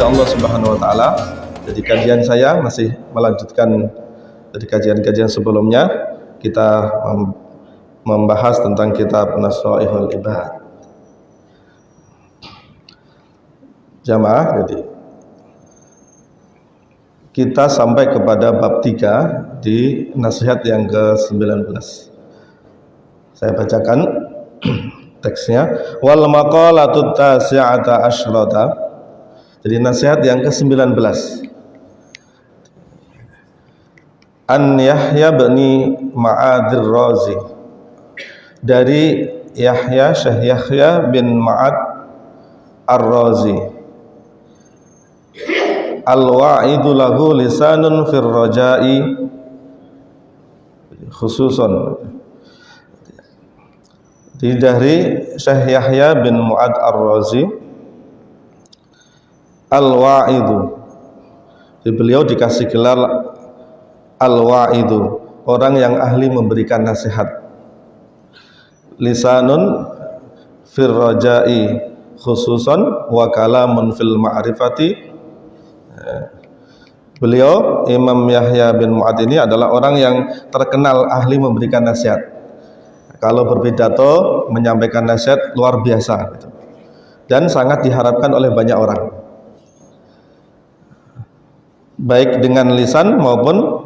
dirahmati Allah Subhanahu wa taala. Jadi kajian saya masih melanjutkan dari kajian-kajian sebelumnya. Kita membahas tentang kitab Nasaihul Ibad. Jamaah, jadi kita sampai kepada bab 3 di nasihat yang ke-19. Saya bacakan teksnya. Wal maqalatut tasi'ata asyrata. Jadi nasihat yang ke-19. An Yahya bin Ma'adir Razi. Dari Yahya, Syekh Yahya bin Ma'ad Ar-Razi. Al-wa'idu lahu lisanun fir raja'i khususon. Dari Syekh Yahya bin Mu'ad Ar-Razi, Al-wa'idu, beliau dikasih gelar Al-wa'idu, orang yang ahli memberikan nasihat. Lisanun fir raja'i khususon wa kalamun fil ma'rifati. Beliau Imam Yahya bin Mu'ad ini adalah orang yang terkenal ahli memberikan nasihat. Kalau berpidato menyampaikan nasihat luar biasa gitu. Dan sangat diharapkan oleh banyak orang, baik dengan lisan maupun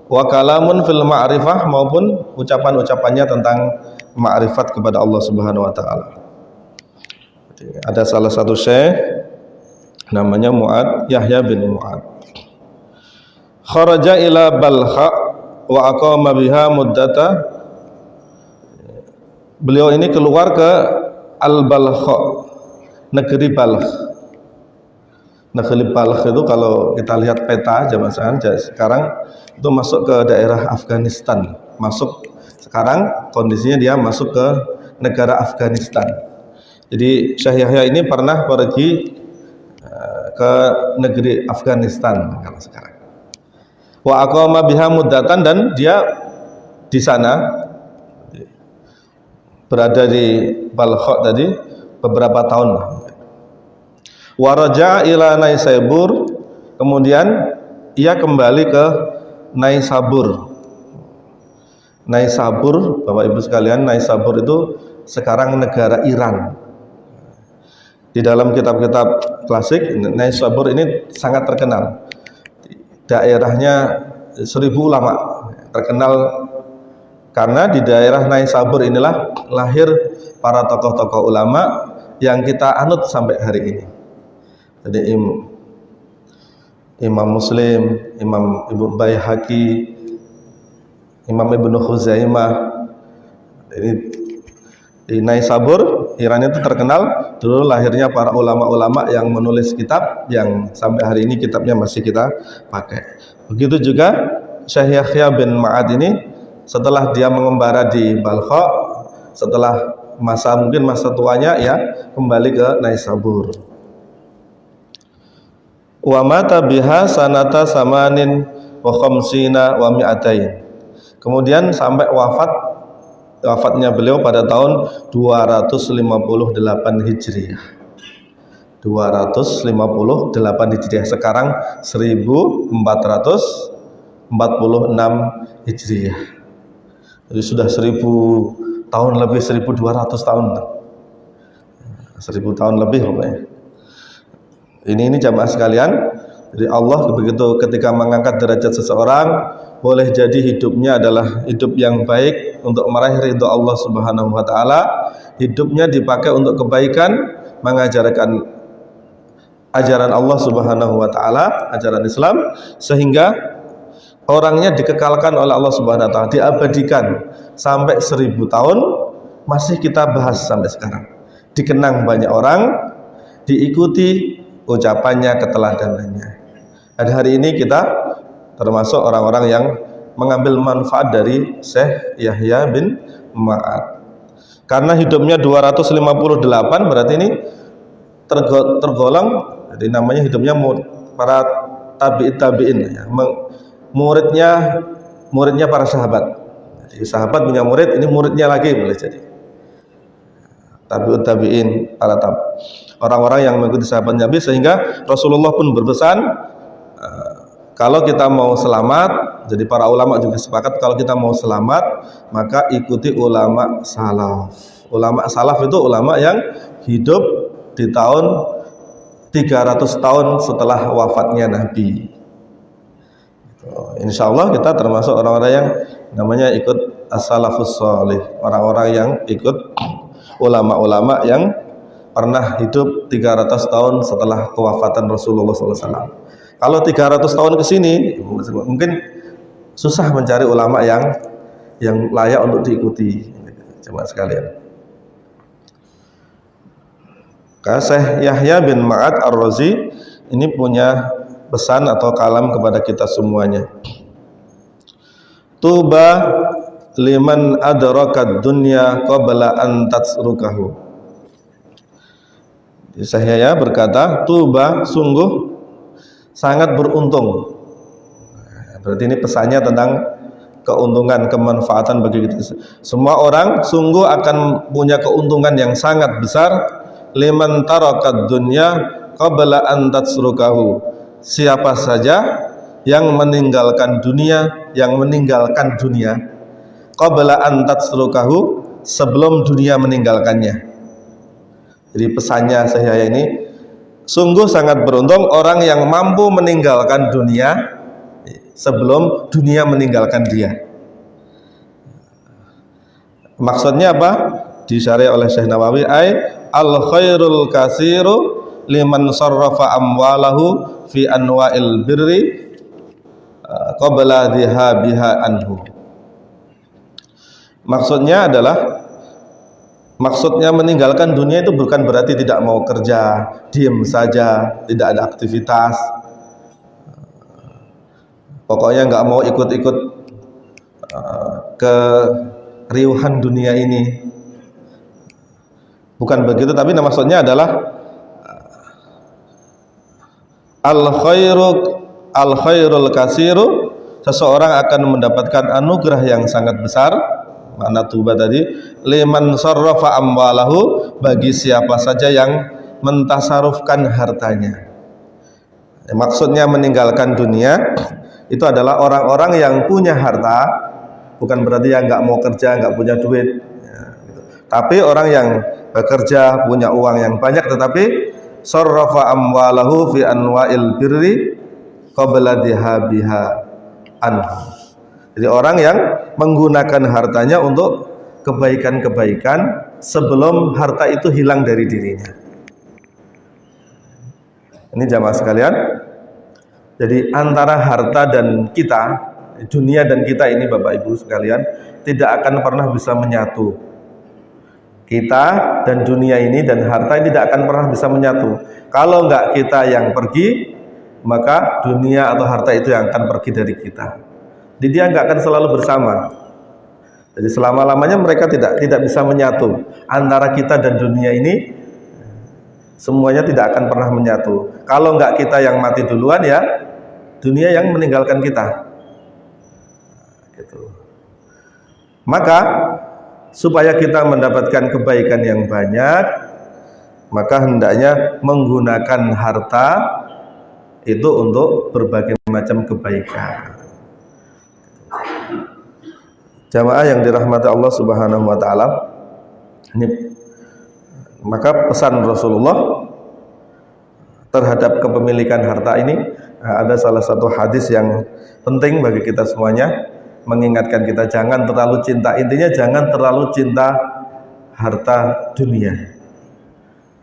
wa kalamun fil ma'rifah, maupun ucapan-ucapannya tentang ma'rifat kepada Allah Subhanahu wa taala. Ada salah satu syekh namanya Mu'ad, Yahya bin Mu'ad. Kharaja ila Balkha wa aqama biha muddata. Beliau ini keluar ke Al-Balkha, negeri Balkh. Negeri Balkh itu kalau kita lihat peta zaman sekarang itu masuk ke daerah Afghanistan. Sekarang kondisinya dia masuk ke negara Afghanistan. Jadi Syekh Yahya ini pernah pergi ke negeri Afghanistan kalau sekarang. Wa aqama biha muddatan, dan dia di sana berada di Balkh tadi beberapa tahun. Wa raja'a ila Naisabur, kemudian ia kembali ke Naisabur. Naisabur, Bapak Ibu sekalian, Naisabur itu sekarang negara Iran. Di dalam kitab-kitab klasik, Naisabur ini sangat terkenal. Daerahnya 1000 ulama, terkenal karena di daerah Naisabur inilah lahir para tokoh-tokoh ulama yang kita anut sampai hari ini. Jadi Imam Muslim, Imam Ibnu Baihaqi, Imam Ibnu Khuzaimah. Ini di Naisabur, Iran itu terkenal dulu lahirnya para ulama-ulama yang menulis kitab yang sampai hari ini kitabnya masih kita pakai. Begitu juga Syekh Yahya bin Ma'ad ini, setelah dia mengembara di Balkha, setelah mungkin masa tuanya, ya kembali ke Naisabur. Wa mata biha sanata samanin wa khamsina wa mi'atain. Kemudian sampai wafatnya beliau pada tahun 258 Hijriah. 258 Hijriah, sekarang 1446 Hijriah. Jadi sudah 1000 tahun lebih, 1200 tahun. 1000 tahun lebih pokoknya. Ini jamaah sekalian. Jadi Allah begitu ketika mengangkat derajat seseorang, boleh jadi hidupnya adalah hidup yang baik untuk meraih ridho Allah Subhanahu wa taala. Hidupnya dipakai untuk kebaikan, mengajarkan ajaran Allah Subhanahu wa taala, ajaran Islam, sehingga orangnya dikekalkan oleh Allah Subhanahu wa taala, diabadikan sampai 1000 tahun, masih kita bahas sampai sekarang. Dikenang banyak orang, diikuti ucapannya, keteladanannya. Dan hari ini kita termasuk orang-orang yang mengambil manfaat dari Syekh Yahya bin Ma'ad. Karena hidupnya 258, berarti ini tergolong, jadi namanya hidupnya para tabi'in, ya. Muridnya para sahabat. Jadi sahabat punya murid, ini muridnya lagi boleh jadi. tabi'ut tabi'in, orang-orang yang mengikuti sahabat Nabi, sehingga Rasulullah pun berpesan kalau kita mau selamat, jadi para ulama juga sepakat kalau kita mau selamat maka ikuti ulama salaf. Ulama salaf itu ulama yang hidup di tahun 300 tahun setelah wafatnya Nabi. Insya Allah kita termasuk orang-orang yang namanya ikut as-salafus sholih, orang-orang yang ikut ulama-ulama yang pernah hidup 300 tahun setelah kewafatan Rasulullah SAW. Kalau 300 tahun ke sini mungkin susah mencari ulama yang layak untuk diikuti, jemaah sekalian. Syekh Yahya bin Ma'ad Ar-Razi ini punya pesan atau kalam kepada kita semuanya. Tuba liman adrakad dunya qabla an tatsrukahu. Syekh Yahya berkata, tuba, sungguh sangat beruntung. Berarti ini pesannya tentang keuntungan, kemanfaatan bagi kita. Semua orang sungguh akan punya keuntungan yang sangat besar. Liman tarakad dunya qabla an tatsrukahu. Siapa saja yang meninggalkan dunia, qabla an tatsrukahu, sebelum dunia meninggalkannya. Jadi pesannya saya ini, sungguh sangat beruntung orang yang mampu meninggalkan dunia sebelum dunia meninggalkan dia. Maksudnya apa? Disyarih oleh Syekh Nawawi, al khairul kasiru liman sarrafa amwalahu fi anwa'il birri qabla dhihabiha anhu. Maksudnya meninggalkan dunia itu bukan berarti tidak mau kerja, diam saja, tidak ada aktivitas, pokoknya nggak mau ikut-ikut keriuhan dunia ini. Bukan begitu, tapi maksudnya adalah al khairul kasiru, seseorang akan mendapatkan anugerah yang sangat besar. Makna tuba tadi, liman sarrafa amwalahu, bagi siapa saja yang mentasarufkan hartanya. Maksudnya meninggalkan dunia itu adalah orang-orang yang punya harta, bukan berarti yang nggak mau kerja, nggak punya duit ya, gitu. Tapi orang yang bekerja, punya uang yang banyak, tetapi sarrafa amwalahu fi anwa'il birri qabla dhihabiha anhu. Jadi orang yang menggunakan hartanya untuk kebaikan-kebaikan sebelum harta itu hilang dari dirinya. Ini jamaah sekalian. Jadi antara harta dan kita, dunia dan kita ini Bapak Ibu sekalian, tidak akan pernah bisa menyatu. Kita dan dunia ini dan harta ini tidak akan pernah bisa menyatu. Kalau enggak kita yang pergi, maka dunia atau harta itu yang akan pergi dari kita. Jadi dia nggak akan selalu bersama. Jadi selama-lamanya mereka tidak bisa menyatu. Antara kita dan dunia ini semuanya tidak akan pernah menyatu. Kalau nggak kita yang mati duluan, ya dunia yang meninggalkan kita. Gitu. Maka supaya kita mendapatkan kebaikan yang banyak, maka hendaknya menggunakan harta itu untuk berbagai macam kebaikan. Jamaah yang dirahmati Allah Subhanahu wa taala, ini maka pesan Rasulullah terhadap kepemilikan harta ini, ada salah satu hadis yang penting bagi kita semuanya, mengingatkan kita jangan terlalu cinta, intinya jangan terlalu cinta harta dunia.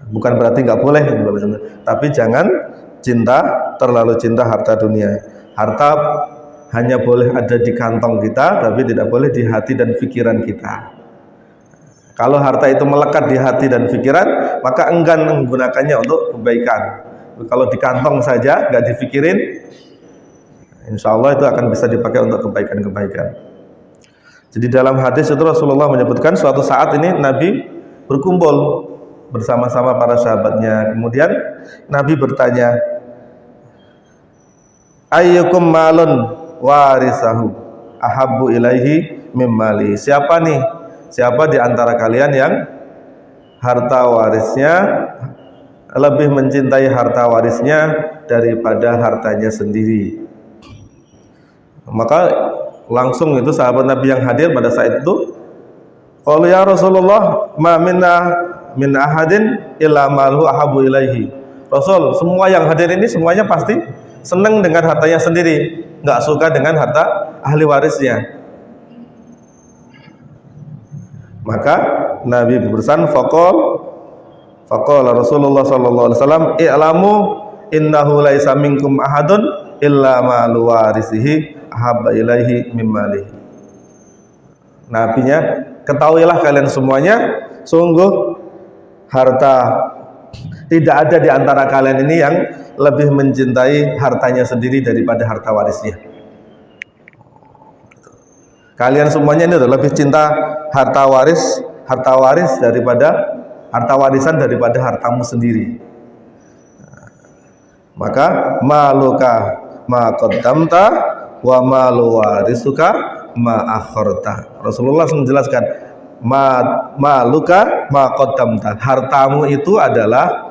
Bukan berarti nggak boleh, tapi jangan terlalu cinta harta dunia. Harta hanya boleh ada di kantong kita, tapi tidak boleh di hati dan pikiran kita. Kalau harta itu melekat di hati dan pikiran, maka enggan menggunakannya untuk kebaikan. Kalau di kantong saja, nggak dipikirin, insya Allah itu akan bisa dipakai untuk kebaikan-kebaikan. Jadi dalam hadis itu Rasulullah menyebutkan suatu saat ini Nabi berkumpul bersama-sama para sahabatnya. Kemudian Nabi bertanya, ayyukum malun warisahu ahabbu ilaihi mimmali. Siapa di antara kalian yang harta warisnya, lebih mencintai harta warisnya daripada hartanya sendiri. Maka langsung itu sahabat Nabi yang hadir pada saat itu, "Qalu ya Rasulullah, ma minna min ahadin illa maluhu ahabu ilaihi." Rasul, semua yang hadir ini semuanya pasti senang dengan hartanya sendiri, nggak suka dengan harta ahli warisnya. Maka Nabi berpesan, faqala Rasulullah sallallahu alaihi wasallam, "I'lamu innahu laisa minkum ahadun illa malu warisihi ahabba ilaihi mim malihi." Nabinya, ketahuilah kalian semuanya, sungguh harta tidak ada di antara kalian ini yang lebih mencintai hartanya sendiri daripada harta warisnya. Kalian semuanya ini lebih cinta harta waris daripada harta warisan daripada hartamu sendiri. Maka maluka ma qaddamta wa malu warisuka ma akharta. Rasulullah menjelaskan, maluka ma qaddamta, hartamu itu adalah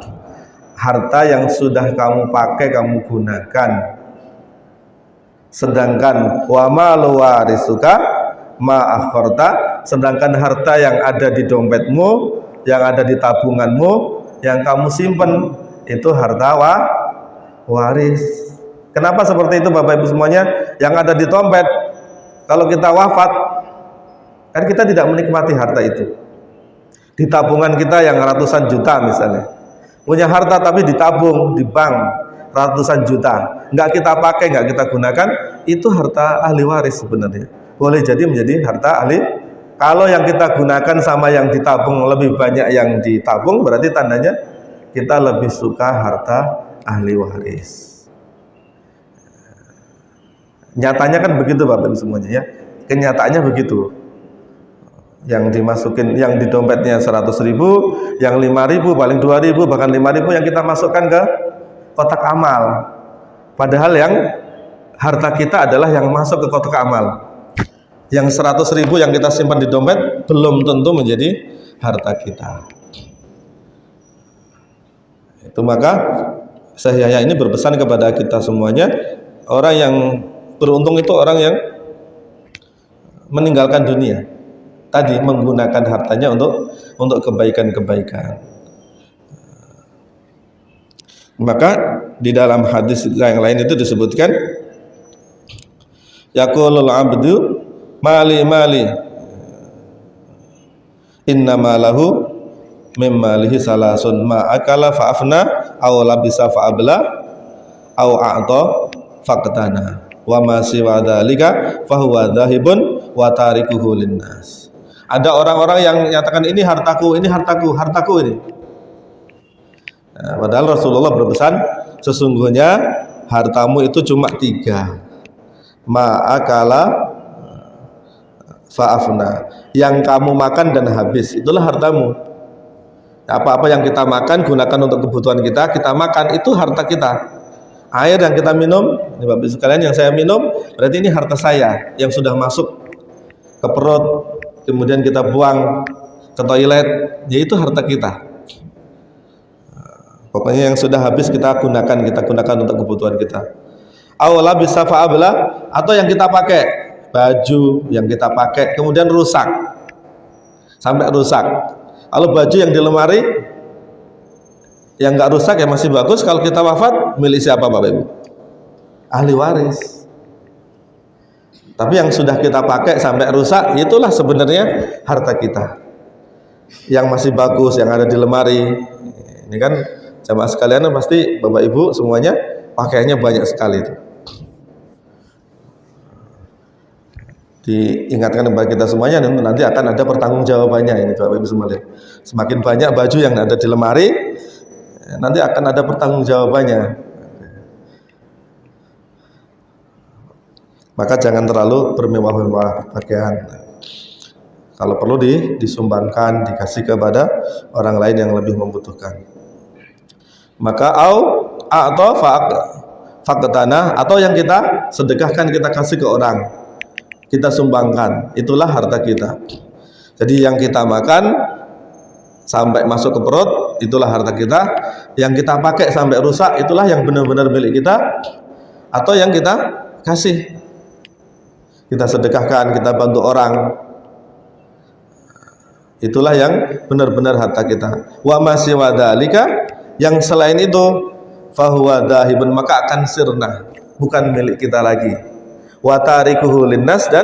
harta yang sudah kamu pakai, kamu gunakan. Sedangkan wa malu warisuka ma akharta, sedangkan harta yang ada di dompetmu, yang ada di tabunganmu, yang kamu simpen, itu harta waris. Kenapa seperti itu Bapak Ibu semuanya? Yang ada di dompet, kalau kita wafat kan kita tidak menikmati harta itu. Di tabungan kita yang ratusan juta misalnya, punya harta tapi ditabung di bank ratusan juta, nggak kita pakai, nggak kita gunakan, itu harta ahli waris sebenarnya. Boleh jadi menjadi harta ahli. Kalau yang kita gunakan sama yang ditabung lebih banyak yang ditabung, berarti tandanya kita lebih suka harta ahli waris. Nyatanya kan begitu Bapak Ibu semuanya ya. Kenyataannya begitu. Yang dimasukin, yang di dompetnya 100.000, yang 5.000, paling 2.000, bahkan 5.000 yang kita masukkan ke kotak amal. Padahal yang harta kita adalah yang masuk ke kotak amal. Yang 100.000 yang kita simpan di dompet belum tentu menjadi harta kita. Itu maka Syekh Yahya ini berpesan kepada kita semuanya, orang yang beruntung itu orang yang meninggalkan dunia. Tadi menggunakan hartanya untuk kebaikan-kebaikan. Maka di dalam hadis yang lain itu disebutkan, yaqulul abdu mali innama lahu mim malihi salasun ma akala fa afna aw labisa fa abla aw a'ta faqtana wa ma siwa dzalika fa huwa dzahibun wa tarikuhu linnas. Ada orang-orang yang menyatakan ini hartaku ini. Nah, padahal Rasulullah berpesan, sesungguhnya hartamu itu cuma 3. Ma'akala fa'afna, yang kamu makan dan habis, itulah hartamu. Apa-apa yang kita makan, gunakan untuk kebutuhan kita, kita makan, itu harta kita. Air yang kita minum, ini Bapak Ibu sekalian, yang saya minum, berarti ini harta saya yang sudah masuk ke perut, kemudian kita buang ke toilet, yaitu harta kita. Pokoknya yang sudah habis kita gunakan untuk kebutuhan kita. Awala bisa fa'abla, atau yang kita pakai, baju yang kita pakai kemudian rusak, sampai rusak. Kalau baju yang di lemari yang nggak rusak ya masih bagus, kalau kita wafat milik siapa Bapak Ibu? Ahli waris. Tapi yang sudah kita pakai sampai rusak, itulah sebenarnya harta kita. Yang masih bagus, yang ada di lemari. Ini kan jamaah sekalian pasti Bapak Ibu semuanya pakaiannya banyak sekali itu. Diingatkan kepada kita semuanya, nanti akan ada pertanggungjawabannya ini Bapak Ibu semuanya. Semakin banyak baju yang ada di lemari, nanti akan ada pertanggungjawabannya. Maka jangan terlalu bermewah-mewah pakaian. Kalau perlu disumbangkan, dikasih kepada orang lain yang lebih membutuhkan. Maka atau faqtana, atau yang kita sedekahkan, kita kasih ke orang, kita sumbangkan, itulah harta kita. Jadi yang kita makan sampai masuk ke perut, itulah harta kita. Yang kita pakai sampai rusak, itulah yang benar-benar milik kita, atau yang kita kasih, kita sedekahkan, kita bantu orang, itulah yang benar-benar harta kita. Wa ma siwa dzalika, yang selain itu, fahuwa dahibun, maka akan sirna, bukan milik kita lagi. Wa tarikuhu linnas, dan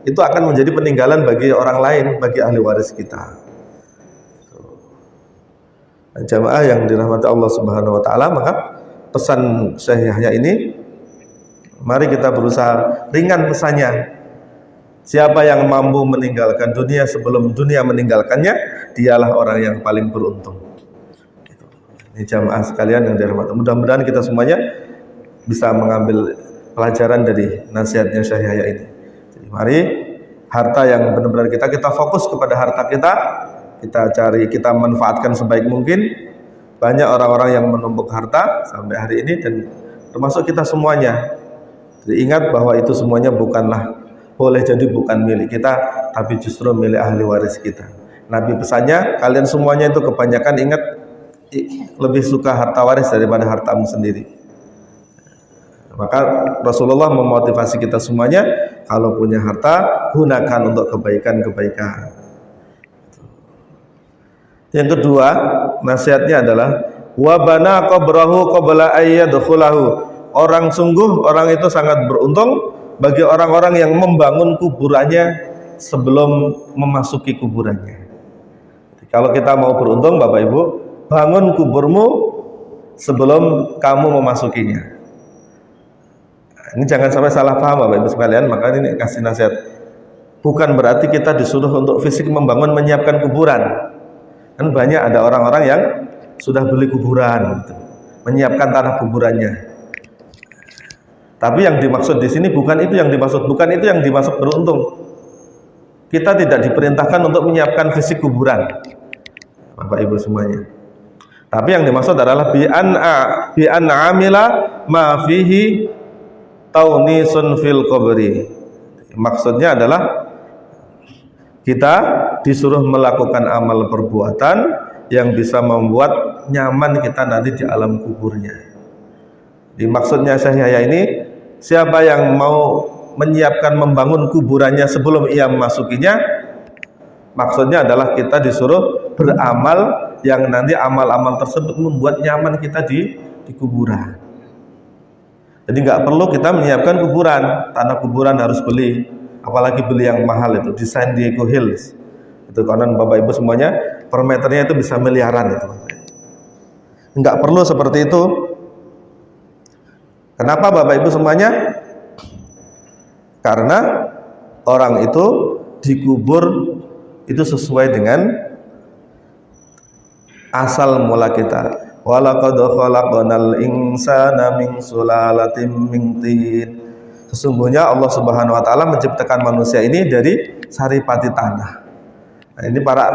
itu akan menjadi peninggalan bagi orang lain, bagi ahli waris kita. Jamaah yang dirahmati Allah Subhanahu wa taala, maka pesan Syekh Yahya ini, mari kita berusaha ringan pesannya. Siapa yang mampu meninggalkan dunia sebelum dunia meninggalkannya, dialah orang yang paling beruntung. Ini jamaah sekalian yang dirahmati, mudah-mudahan kita semuanya bisa mengambil pelajaran dari nasihatnya Syekh Yahya ini. Jadi mari harta yang benar-benar kita fokus kepada harta kita cari, kita manfaatkan sebaik mungkin. Banyak orang-orang yang menumpuk harta sampai hari ini, dan termasuk kita semuanya. Jadi ingat bahwa itu semuanya boleh jadi bukan milik kita, tapi justru milik ahli waris kita. Nabi pesannya, kalian semuanya itu kebanyakan ingat lebih suka harta waris daripada hartamu sendiri. Maka Rasulullah memotivasi kita semuanya, kalau punya harta, gunakan untuk kebaikan-kebaikan. Yang kedua, nasihatnya adalah wabana qabrahu qabla ayyadkhulahu. Orang itu sangat beruntung bagi orang-orang yang membangun kuburannya sebelum memasuki kuburannya. Jadi, kalau kita mau beruntung, Bapak Ibu, bangun kuburmu sebelum kamu memasukinya. Ini jangan sampai salah paham Bapak Ibu sekalian, maka ini kasih nasihat. Bukan berarti kita disuruh untuk fisik membangun, menyiapkan kuburan. Kan banyak ada orang-orang yang sudah beli kuburan, gitu, menyiapkan tanah kuburannya. Tapi yang dimaksud di sini bukan itu yang dimaksud beruntung. Kita tidak diperintahkan untuk menyiapkan fisik kuburan, Bapak Ibu semuanya. Tapi yang dimaksud adalah bi an amila ma fihi taunisun fil qabri. Maksudnya adalah kita disuruh melakukan amal perbuatan yang bisa membuat nyaman kita nanti di alam kuburnya. Di maksudnya Syekh Yahya ini, siapa yang mau menyiapkan membangun kuburannya sebelum ia memasukinya, maksudnya adalah kita disuruh beramal yang nanti amal-amal tersebut membuat nyaman kita di kuburan. Jadi nggak perlu kita menyiapkan kuburan, tanah kuburan harus beli, apalagi beli yang mahal itu di San Diego Hills. Itu konon Bapak Ibu semuanya per meternya itu bisa miliaran itu. Nggak perlu seperti itu. Kenapa Bapak Ibu semuanya? Karena orang itu dikubur itu sesuai dengan asal mula kita. Walaqad khalaqnal insana min sulalatin min tin. Sesungguhnya Allah Subhanahu wa taala menciptakan manusia ini dari saripati tanah. Nah, ini para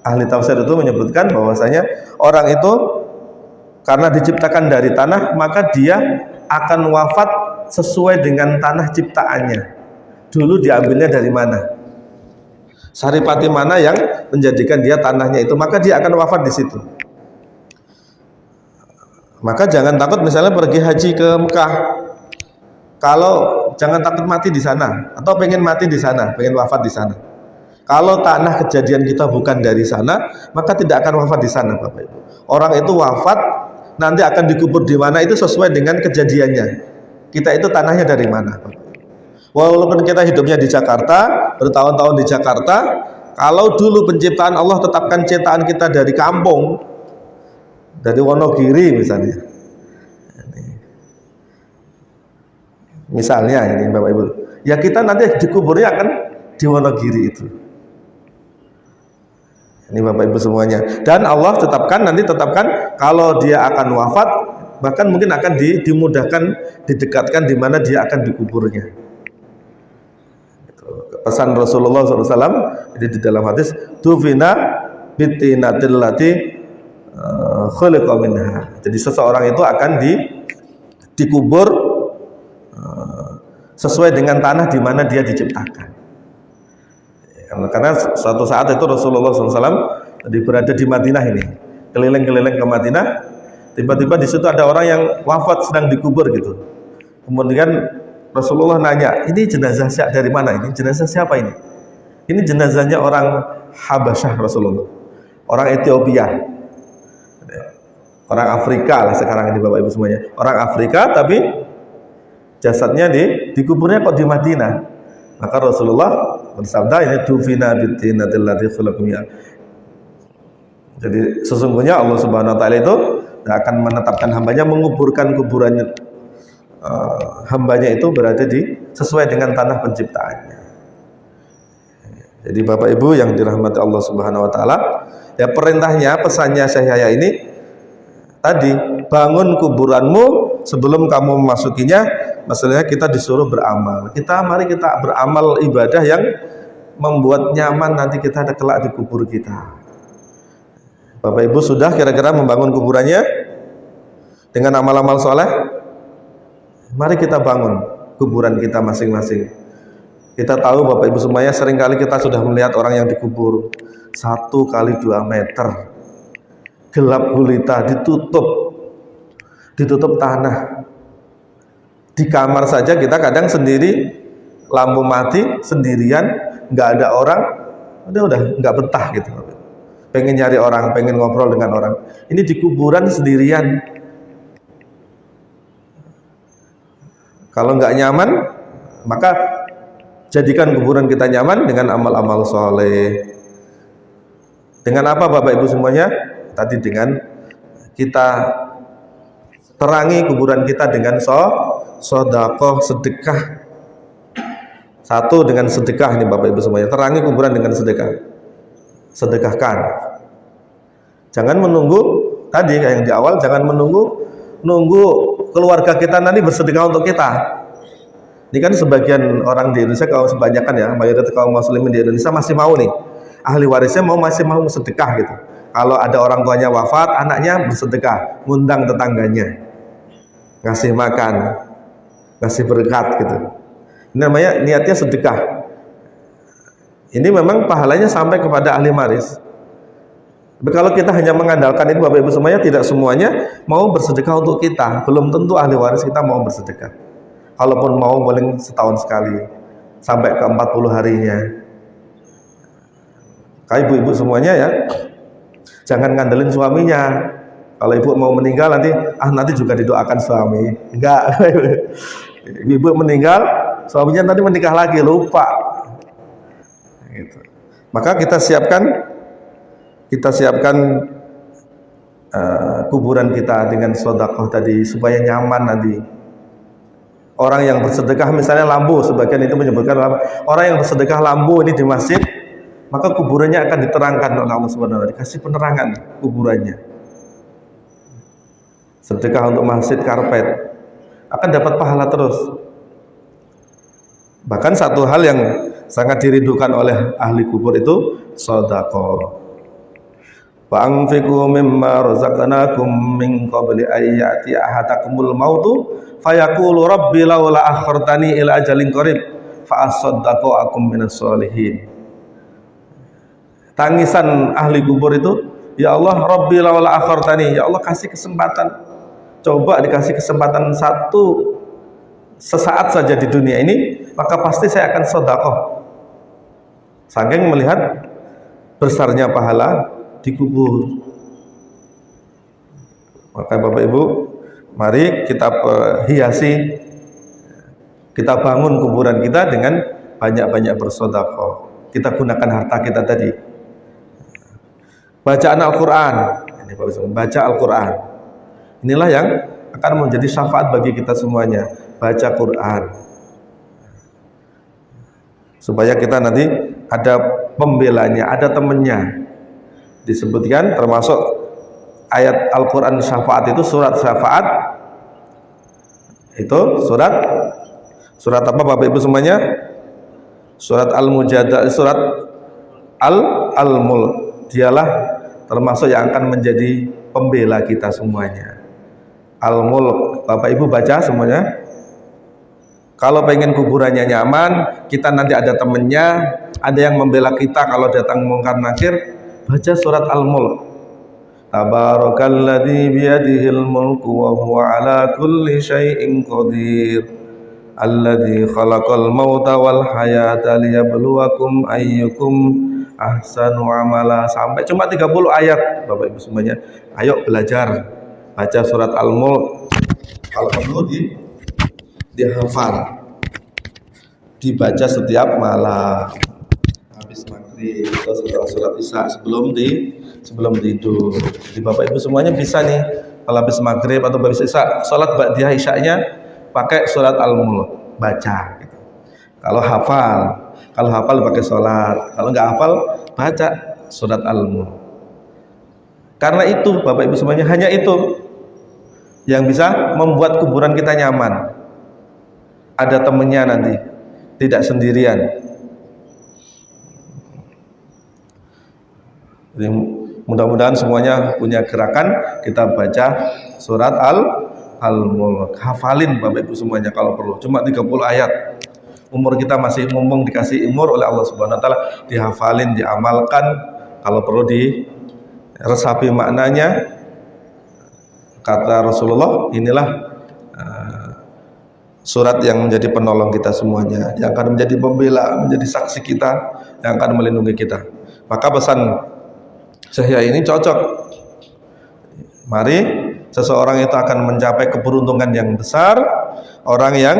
ahli tafsir itu menyebutkan bahwasanya orang itu karena diciptakan dari tanah, maka dia akan wafat sesuai dengan tanah ciptaannya. Dulu diambilnya dari mana? Saripati mana yang menjadikan dia tanahnya itu, maka dia akan wafat di situ. Maka jangan takut misalnya pergi haji ke Mekah. Kalau jangan takut mati di sana, atau pengen mati di sana, pengen wafat di sana. Kalau tanah kejadian kita bukan dari sana, maka tidak akan wafat di sana, Bapak Ibu. Orang itu wafat nanti akan dikubur di mana itu sesuai dengan kejadiannya. Kita itu tanahnya dari mana, Bapak Ibu. Walaupun kita hidupnya di Jakarta, bertahun-tahun di Jakarta, kalau dulu penciptaan Allah tetapkan ciptaan kita dari kampung, dari Wonogiri misalnya. Misalnya ini Bapak Ibu, ya kita nanti dikuburnya akan di Wonogiri itu. Ini Bapak Ibu semuanya. Dan Allah tetapkan kalau dia akan wafat, bahkan mungkin akan dimudahkan, didekatkan di mana dia akan dikuburnya. Itu pesan Rasulullah SAW. Jadi di dalam hadis, tufina bitinatil lati khuliqa minha. Jadi seseorang itu akan dikubur sesuai dengan tanah di mana dia diciptakan. Karena suatu saat itu Rasulullah SAW Jadi berada di Madinah ini, keliling-keliling ke Madinah. Tiba-tiba di situ ada orang yang wafat sedang dikubur gitu. Kemudian Rasulullah nanya, ini jenazah dari mana ini? Jenazah siapa ini? Ini jenazahnya orang Habasyah Rasulullah, orang Ethiopia, orang Afrika lah sekarang ini Bapak Ibu semuanya. Orang Afrika tapi jasadnya dikuburnya kok di Madinah. Maka Rasulullah bersabda, ini dufina bitinatil lati khulaqumiyah. Jadi sesungguhnya Allah Subhanahu wa taala itu akan menetapkan hambanya, menguburkan kuburannya hambanya itu berada sesuai dengan tanah penciptaannya. Jadi Bapak Ibu yang dirahmati Allah Subhanahu wa taala, ya perintahnya, pesannya Syekh Yahya ini tadi, bangun kuburanmu sebelum kamu memasukinya. Maksudnya kita disuruh beramal. Mari kita beramal ibadah yang membuat nyaman nanti kita ada kelak di kubur kita. Bapak Ibu sudah kira-kira membangun kuburannya dengan amal-amal soleh? Mari kita bangun kuburan kita masing-masing. Kita tahu Bapak Ibu semuanya, seringkali kita sudah melihat orang yang dikubur 1 kali 2 meter, gelap gulita, ditutup tanah. Di kamar saja kita kadang sendiri, lampu mati, sendirian, nggak ada orang, udah nggak betah gitu. Pengen nyari orang, pengen ngobrol dengan orang. Ini di kuburan sendirian. Kalau nggak nyaman, maka jadikan kuburan kita nyaman dengan amal-amal soleh. Dengan apa Bapak Ibu semuanya? Tadi dengan kita terangi kuburan kita dengan sedekah. Satu, dengan sedekah ini Bapak Ibu semuanya. Terangi kuburan dengan sedekah. Sedekahkan. Jangan menunggu tadi kayak yang di awal, jangan menunggu keluarga kita nanti bersedekah untuk kita. Ini kan sebagian orang di Indonesia, kalau sebanyakan ya, mayoritas kaum muslimin di Indonesia masih mau nih, ahli warisnya masih mau sedekah gitu. Kalau ada orang tuanya wafat, anaknya bersedekah, ngundang tetangganya, ngasih makan, ngasih berkat gitu. Ini namanya niatnya sedekah. Ini memang pahalanya sampai kepada ahli waris. Tapi kalau kita hanya mengandalkan itu Bapak Ibu semuanya, tidak semuanya mau bersedekah untuk kita. Belum tentu ahli waris kita mau bersedekah. Kalaupun mau, paling setahun sekali, sampai ke 40 harinya. Kayak ibu-ibu semuanya ya, jangan ngandelin suaminya. Kalau ibu mau meninggal nanti juga didoakan suami. Enggak. Ibu meninggal, suaminya nanti menikah lagi, lupa. Gitu. Maka kita siapkan kuburan kita dengan sedekah tadi supaya nyaman nanti. Orang yang bersedekah misalnya lampu, sebagian itu menyebutkan orang yang bersedekah lampu ini di masjid, maka kuburannya akan diterangkan oleh Allah Subhanahu wa taala, dikasih penerangan kuburannya. Sedekah untuk masjid karpet akan dapat pahala terus. Bahkan satu hal yang sangat dirindukan oleh ahli kubur itu sedekah. Wa anfiqu mimma razaqnakum min qabli ay ya'ti ahadakumul mautu fayaqulu rabbi laula akhartani ila ajalin qarib fa asaddaqu akum minas sholihin. Tangisan ahli kubur itu, ya Allah, rabbi laula akhartani, ya Allah kasih kesempatan, coba dikasih kesempatan sesaat saja di dunia ini, maka pasti saya akan sedekah. Saking melihat besarnya pahala di kubur. Maka Bapak Ibu, mari kita hiasi, kita bangun kuburan kita dengan banyak-banyak bersedekah. Kita gunakan harta kita tadi. Bacaan Al-Quran, baca Al-Quran. Inilah yang akan menjadi syafaat bagi kita semuanya. Baca Quran, supaya kita nanti ada pembelanya, ada temannya. Disebutkan termasuk ayat Al-Quran syafaat itu, surat syafaat itu surat apa Bapak Ibu semuanya? Surat Al-Mujadalah, surat Al-Mulk. Dialah termasuk yang akan menjadi pembela kita semuanya. Al-Mulk, Bapak Ibu baca semuanya. Kalau pengen kuburannya nyaman, kita nanti ada temennya, ada yang membela kita kalau datang mungkar nakir, baca surat Al-Mulk. Tabarakalladzi biyadihil mulku wa huwa ala kulli syai'in qadir. Alladzi khalaqal mauta wal hayata liyabluwakum ayyukum ahsanu amala. Sampai cuma 30 ayat Bapak Ibu semuanya. Ayo belajar baca surat Al-Mulk. Kalau perlu dihafal, dibaca setiap malam habis maghrib atau setelah surat isya sebelum tidur. Jadi Bapak Ibu semuanya bisa nih kalau habis maghrib atau habis isya, sholat ba'diyah isya'nya pakai surat Al-Mulk, baca gitu. Kalau hafal pakai sholat, kalau nggak hafal baca surat Al-Mulk. Karena itu Bapak Ibu semuanya, hanya itu yang bisa membuat kuburan kita nyaman. Ada temennya nanti, tidak sendirian. Jadi mudah-mudahan semuanya punya gerakan kita baca surat Al-Mulk. Hafalin Bapak Ibu semuanya kalau perlu, cuma 30 ayat. Umur kita masih mumpung dikasih umur oleh Allah Subhanahu wa taala, dihafalin, diamalkan, kalau perlu diresapi maknanya. Kata Rasulullah, inilah surat yang menjadi penolong kita semuanya, yang akan menjadi pembela, menjadi saksi kita, yang akan melindungi kita. Maka pesan saya ini cocok. Mari seseorang itu akan mencapai keberuntungan yang besar, orang yang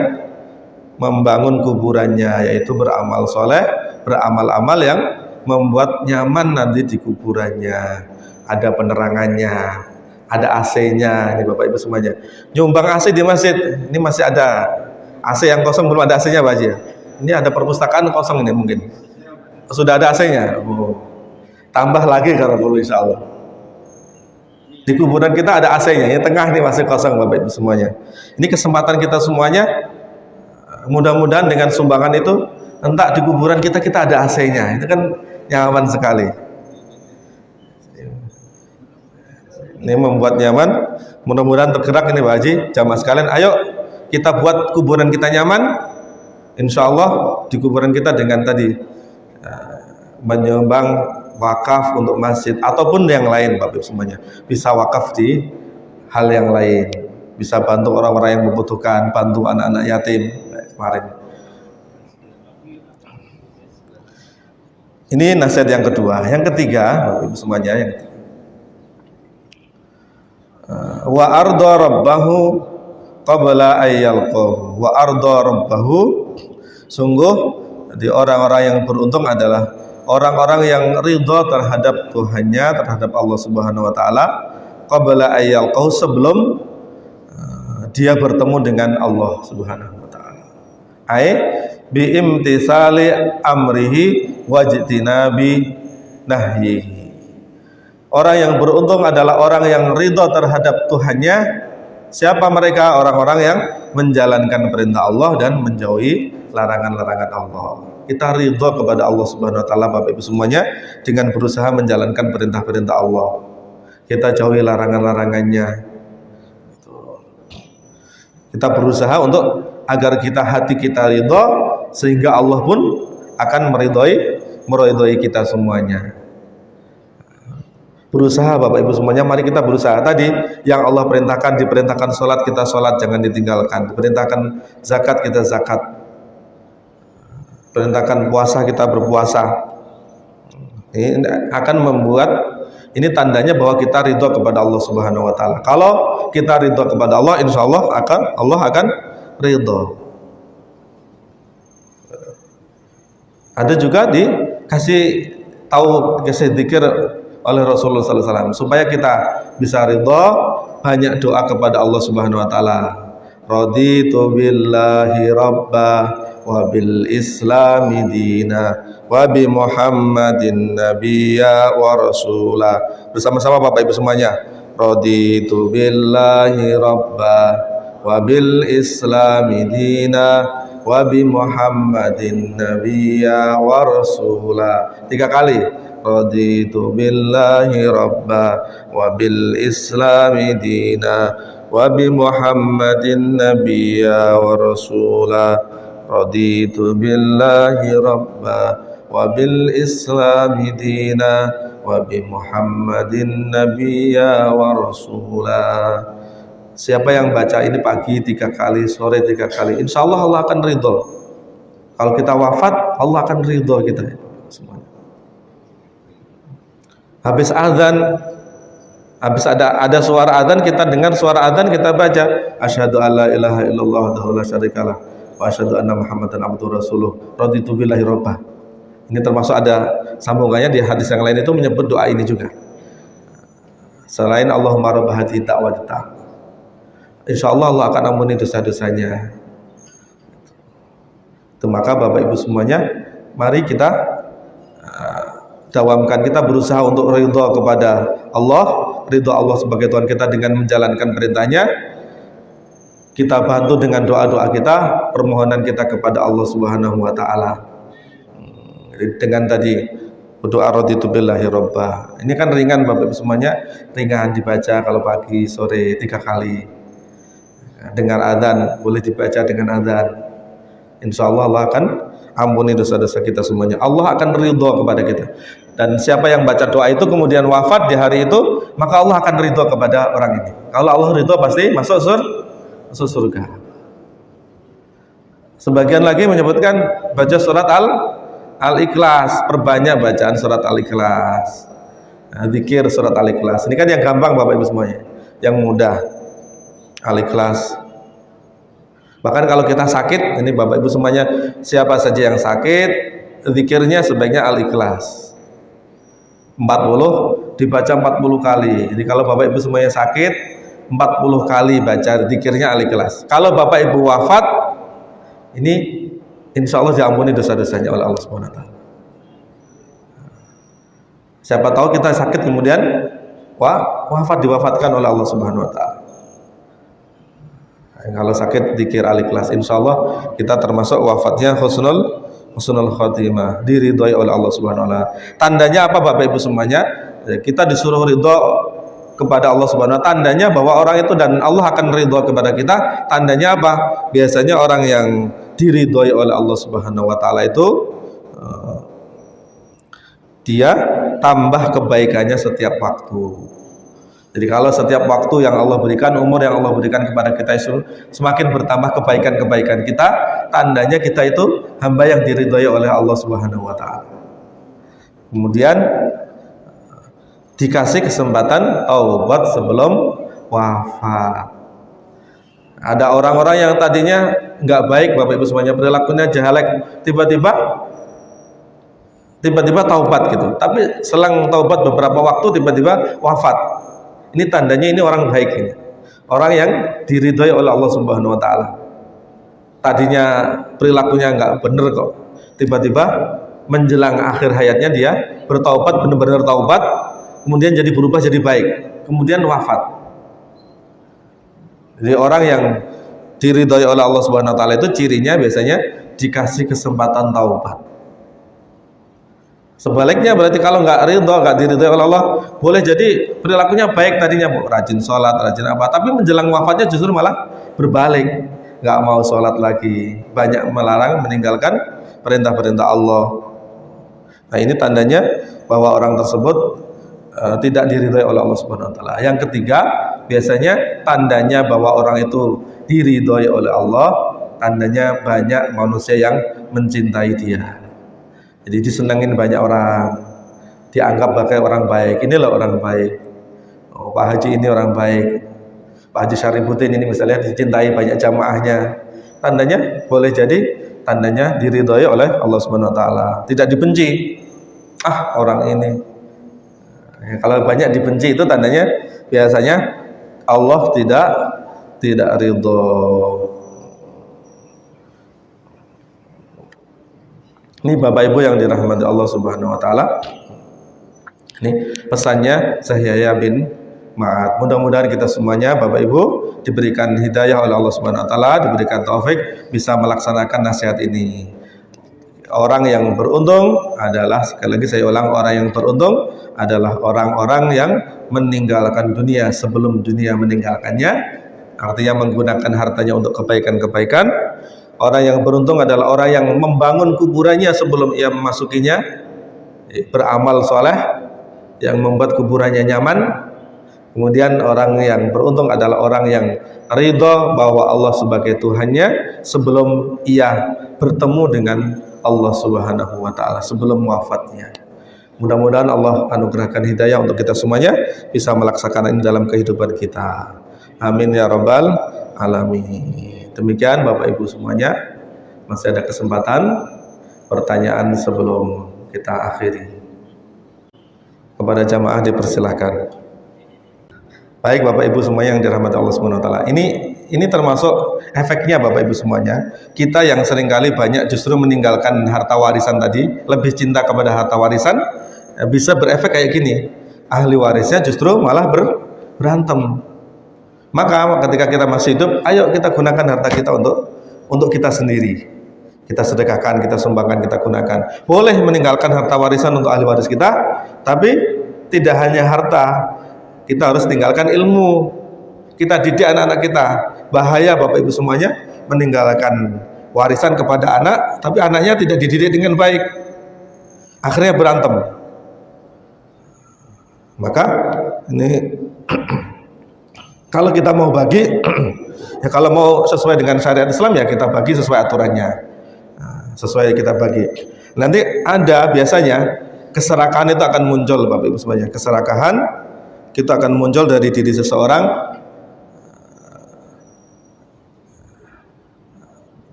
membangun kuburannya, yaitu beramal soleh, beramal-amal yang membuat nyaman nanti di kuburannya. Ada penerangannya, ada AC-nya, ini Bapak Ibu semuanya. Nyumbang AC di masjid, ini masih ada AC yang kosong, belum ada AC-nya Pak Haji. Ini ada perpustakaan kosong ini mungkin. Sudah ada AC-nya. Oh. Tambah lagi kalau perlu insya Allah. Di kuburan kita ada AC-nya, yang tengah ini masih kosong Bapak Ibu semuanya. Ini kesempatan kita semuanya. Mudah-mudahan dengan sumbangan itu, entah di kuburan kita ada AC-nya. Itu kan nyaman sekali. Ini membuat nyaman. Mudah-mudahan tergerak ini Pak Haji, jamaah sekalian. Ayo kita buat kuburan kita nyaman. Insya Allah di kuburan kita dengan tadi menyumbang wakaf untuk masjid ataupun yang lain Bapak Ibu semuanya. Bisa wakaf di hal yang lain. Bisa bantu orang-orang yang membutuhkan, bantu anak-anak yatim kemarin. Ini nasihat yang kedua. Yang ketiga Bapak Ibu semuanya, yang ketiga, wa arda rabbahu qabla ayyalqahu. Wa arda rabbahu, sungguh di orang-orang yang beruntung adalah orang-orang yang ridha terhadap Tuhannya, terhadap Allah Subhanahu wa taala, qabla ayyalqahu, sebelum dia bertemu dengan Allah Subhanahu wa taala. Ai bi imtisali amrihi wajtinabi nahyihi. Orang yang beruntung adalah orang yang ridha terhadap Tuhannya. Siapa mereka? Orang-orang yang menjalankan perintah Allah dan menjauhi larangan-larangan Allah. Kita ridha kepada Allah Subhanahu wa taala Bapak Ibu semuanya dengan berusaha menjalankan perintah-perintah Allah. Kita jauhi larangan-larangannya. Kita berusaha untuk agar hati kita ridha, sehingga Allah pun akan meridhai kita semuanya. Berusaha Bapak Ibu semuanya, mari kita berusaha. Tadi yang Allah perintahkan, diperintahkan sholat, kita sholat, jangan ditinggalkan. Diperintahkan zakat, kita zakat. Perintahkan puasa, kita berpuasa. Ini akan membuat, ini tandanya bahwa kita ridho kepada Allah Subhanahu wa taala. Kalau kita ridho kepada Allah, insya Allah akan ridho. Ada juga dikasih tahu, dikasih dzikir oleh Rasulullah SAW supaya kita bisa ridho, banyak doa kepada Allah Subhanahu wa taala. Raditu billahi rabba wa bil islami dina wa bi Muhammadin nabiyya wa rasula. Bersama-sama Bapak Ibu semuanya. Raditu billahi rabba wa bil islami dina wa bi Muhammadin nabiyya wa rasula. 3 kali. Raditu billahi rabba wa bil islami dina wa bi Muhammadin nabiyya wa rasula. Raditu billahi rabba wa bil islami dina wa bi Muhammadin nabiyya wa rasula. Siapa yang baca ini pagi 3 kali, sore 3 kali, insya Allah Allah akan ridho. Kalau kita wafat, Allah akan ridho kita semuanya. Habis azan, habis ada suara azan, kita dengar suara azan, kita baca asyhadu alla ilaha illallah wahdahu la syarikalah wa asyhadu anna Muhammadan abduhu rasuluh raditu billahi rabbah. Ini termasuk ada sambungannya di hadis yang lain itu menyebut doa ini juga. Selain Allahumma rabb hadhihi da'wati ta', insyaallah Allah akan ampuni dosa-dosanya. Itu maka Bapak Ibu semuanya, mari kita dawamkan, kita berusaha untuk ridho kepada Allah, ridho Allah sebagai Tuhan kita dengan menjalankan perintahnya. Kita bantu dengan doa-doa kita, permohonan kita kepada Allah Subhanahu wa taala. Dengan tadi doa raditu billahi rabbah. Ini kan ringan Bapak Ibu semuanya, ringan dibaca kalau pagi, sore 3 kali. Dengar azan, boleh dibaca dengan azan. Insyaallah Allah akan ampuni dosa-dosa kita semuanya. Allah akan ridho kepada kita. Dan siapa yang baca doa itu kemudian wafat di hari itu, maka Allah akan ridho kepada orang ini. Kalau Allah ridho pasti masuk surga. Sebagian lagi menyebutkan baca surat Al-Ikhlas, perbanyak bacaan surat Al-Ikhlas. Zikir surat Al-Ikhlas. Ini kan yang gampang Bapak Ibu semuanya, yang mudah. Al-Ikhlas. Bahkan kalau kita sakit, ini Bapak Ibu semuanya, siapa saja yang sakit, zikirnya sebaiknya Al-Ikhlas. 40 dibaca 40 kali. Jadi kalau Bapak Ibu semuanya sakit, 40 kali baca zikirnya Al-Ikhlas. Kalau Bapak Ibu wafat, ini insya Allah diampuni dosa-dosanya oleh Allah Subhanahu wa taala. Siapa tahu kita sakit kemudian diwafatkan oleh Allah Subhanahu wa taala. Kalau sakit zikir Al-Ikhlas, insya Allah kita termasuk wafatnya husnul khotimah, diridhoi oleh Allah Subhanahu wa taala. Tandanya apa Bapak Ibu semuanya? Kita disuruh ridho kepada Allah Subhanahu wa taala. Tandanya bahwa orang itu dan Allah akan ridho kepada kita. Tandanya apa? Biasanya orang yang diridhoi oleh Allah Subhanahu wa taala itu dia tambah kebaikannya setiap waktu. Jadi kalau setiap waktu yang Allah berikan, umur yang Allah berikan kepada kita itu semakin bertambah kebaikan-kebaikan kita, tandanya kita itu hamba yang diridhoi oleh Allah Subhanahu wa taala. Kemudian dikasih kesempatan taubat sebelum wafat. Ada orang-orang yang tadinya nggak baik Bapak Ibu semuanya, perilakunya jahalek, tiba-tiba taubat gitu. Tapi selang taubat beberapa waktu tiba-tiba wafat. Ini tandanya ini orang baik ini. Orang yang diridhoi oleh Allah Subhanahu wa taala. Tadinya perilakunya nggak bener kok. Tiba-tiba menjelang akhir hayatnya dia bertaubat, benar-benar taubat, kemudian jadi berubah jadi baik, kemudian wafat. Jadi orang yang diridhoi oleh Allah Subhanahu wa taala itu cirinya biasanya dikasih kesempatan taubat. Sebaliknya berarti kalau nggak ridho, nggak diridhoi oleh Allah, boleh jadi perilakunya baik tadinya, rajin sholat, rajin apa, tapi menjelang wafatnya justru malah berbalik, nggak mau sholat lagi, banyak melarang, meninggalkan perintah-perintah Allah. Nah ini tandanya bahwa orang tersebut tidak diridhoi oleh Allah Subhanahu wa taala. Yang ketiga, biasanya tandanya bahwa orang itu diridhoi oleh Allah, tandanya banyak manusia yang mencintai dia. Jadi disenangin banyak orang, dianggap sebagai orang baik. Inilah orang baik. Oh, Pak Haji ini orang baik. Pak Haji Syarifuddin ini misalnya dicintai banyak jamaahnya. Tandanya boleh jadi tandanya diridhoi oleh Allah Subhanahu wa taala. Tidak dibenci. Orang ini. Kalau banyak dibenci itu tandanya biasanya Allah tidak ridho. Ini Bapak Ibu yang dirahmati Allah Subhanahu wa taala. Ini pesannya Sahyaya bin Ma'ad. Mudah-mudahan kita semuanya Bapak Ibu diberikan hidayah oleh Allah Subhanahu wa taala, diberikan taufik bisa melaksanakan nasihat ini. Orang yang beruntung adalah, sekali lagi saya ulang, orang yang beruntung adalah orang-orang yang meninggalkan dunia sebelum dunia meninggalkannya. Artinya menggunakan hartanya untuk kebaikan-kebaikan. Orang yang beruntung adalah orang yang membangun kuburannya sebelum ia memasukinya, beramal soleh yang membuat kuburannya nyaman. Kemudian orang yang beruntung adalah orang yang ridho bahwa Allah sebagai Tuhannya sebelum ia bertemu dengan Allah Subhanahu wa Ta'ala, sebelum wafatnya. Mudah-mudahan Allah anugerahkan hidayah untuk kita semuanya bisa melaksanakan ini dalam kehidupan kita. Amin ya rabbal alamin. Demikian Bapak Ibu semuanya, masih ada kesempatan pertanyaan sebelum kita akhiri. Kepada jamaah dipersilahkan. Baik Bapak Ibu semuanya yang dirahmati Allah Subhanahu wa Ta'ala. Ini termasuk efeknya Bapak Ibu semuanya. Kita yang seringkali banyak justru meninggalkan harta warisan tadi, lebih cinta kepada harta warisan, bisa berefek kayak gini. Ahli warisnya justru malah berantem. Maka ketika kita masih hidup, ayo kita gunakan harta kita untuk kita sendiri. Kita sedekahkan, kita sumbangkan, kita gunakan. Boleh meninggalkan harta warisan untuk ahli waris kita, tapi tidak hanya harta. Kita harus tinggalkan ilmu. Kita didik anak-anak kita. Bahaya Bapak Ibu semuanya meninggalkan warisan kepada anak, tapi anaknya tidak dididik dengan baik. Akhirnya berantem. Maka ini kalau kita mau bagi, ya kalau mau sesuai dengan syariat Islam ya kita bagi sesuai aturannya. Sesuai kita bagi. Nanti ada biasanya keserakahan itu akan muncul Bapak Ibu semuanya. Keserakahan kita akan muncul dari diri seseorang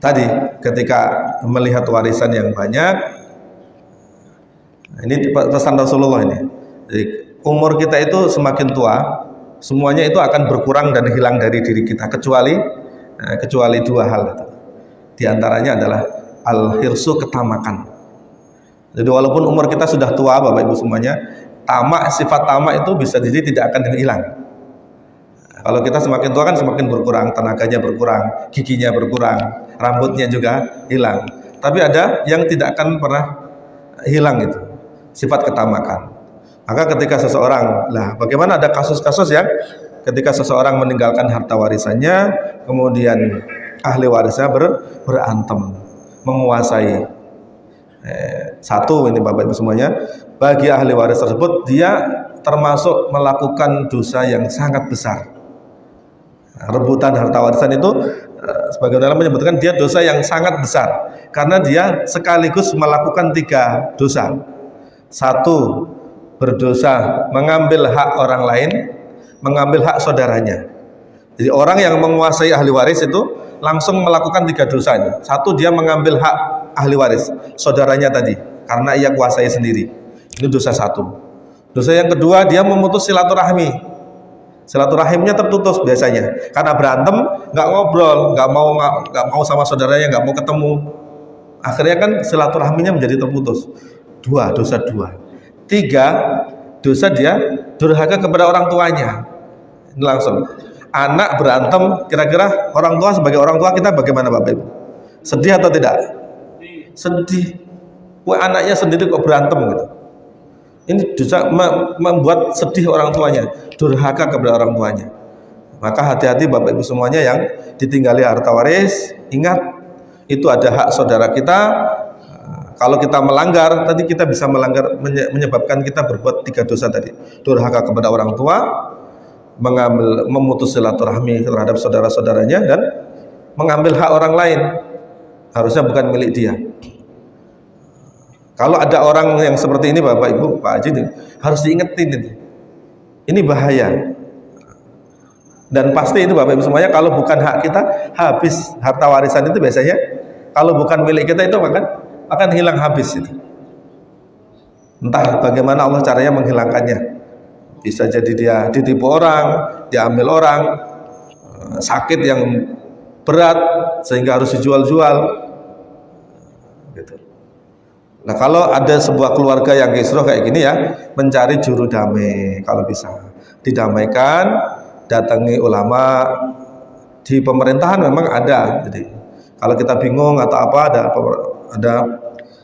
tadi ketika melihat warisan yang banyak. Ini pesan Rasulullah ini. Jadi, umur kita itu semakin tua, semuanya itu akan berkurang dan hilang dari diri kita kecuali dua hal itu. Di antaranya adalah al-hirsu, ketamakan. Jadi walaupun umur kita sudah tua Bapak Ibu semuanya, sifat tamak itu bisa jadi tidak akan hilang. Kalau kita semakin tua kan semakin berkurang, tenaganya berkurang, giginya berkurang, rambutnya juga hilang. Tapi ada yang tidak akan pernah hilang itu, sifat ketamakan. Maka ketika seseorang, bagaimana ada kasus-kasus yang ketika seseorang meninggalkan harta warisannya, kemudian ahli warisnya berantem, menguasai. Satu ini Bapak Ibu semuanya, bagi ahli waris tersebut dia termasuk melakukan dosa yang sangat besar. Rebutan harta warisan itu sebagian ulama menyebutkan dia dosa yang sangat besar karena dia sekaligus melakukan 3 dosa. Satu, berdosa mengambil hak orang lain, mengambil hak saudaranya. Jadi orang yang menguasai ahli waris itu langsung melakukan 3 dosa ini. Satu, dia mengambil hak ahli waris, saudaranya tadi, karena ia kuasai sendiri. Ini dosa satu. Dosa yang kedua, dia memutus silaturahmi. Silaturahimnya terputus biasanya karena berantem, nggak ngobrol, nggak mau sama saudaranya, nggak mau ketemu. Akhirnya kan silaturahminya menjadi terputus. Dosa 2. 3, dosa dia durhaka kepada orang tuanya. Ini langsung. Anak berantem, kira-kira orang tua sebagai orang tua kita bagaimana Bapak Ibu? Sedih atau tidak? Sedih. Anaknya sendiri kok berantem gitu. Ini dosa membuat sedih orang tuanya, durhaka kepada orang tuanya. Maka hati-hati Bapak Ibu semuanya yang ditinggali harta waris. Ingat, itu ada hak saudara kita. Kalau kita melanggar, tadi kita bisa melanggar, menyebabkan kita berbuat 3 dosa tadi. Durhaka kepada orang tua, memutus silaturahmi terhadap saudara-saudaranya, dan mengambil hak orang lain. Harusnya bukan milik dia. Kalau ada orang yang seperti ini Bapak Ibu, Pak Haji, harus diingetin ini. Ini bahaya. Dan pasti itu Bapak Ibu semuanya, kalau bukan hak kita, habis harta warisan itu biasanya. Kalau bukan milik kita itu akan hilang habis itu. Entah bagaimana Allah caranya menghilangkannya. Bisa jadi dia ditipu orang, diambil orang, sakit yang berat sehingga harus dijual-jual. Gitu. Nah, kalau ada sebuah keluarga yang kisruh kayak gini ya, mencari juru damai kalau bisa. Didamaikan, datangi ulama. Di pemerintahan memang ada. Jadi kalau kita bingung atau apa, ada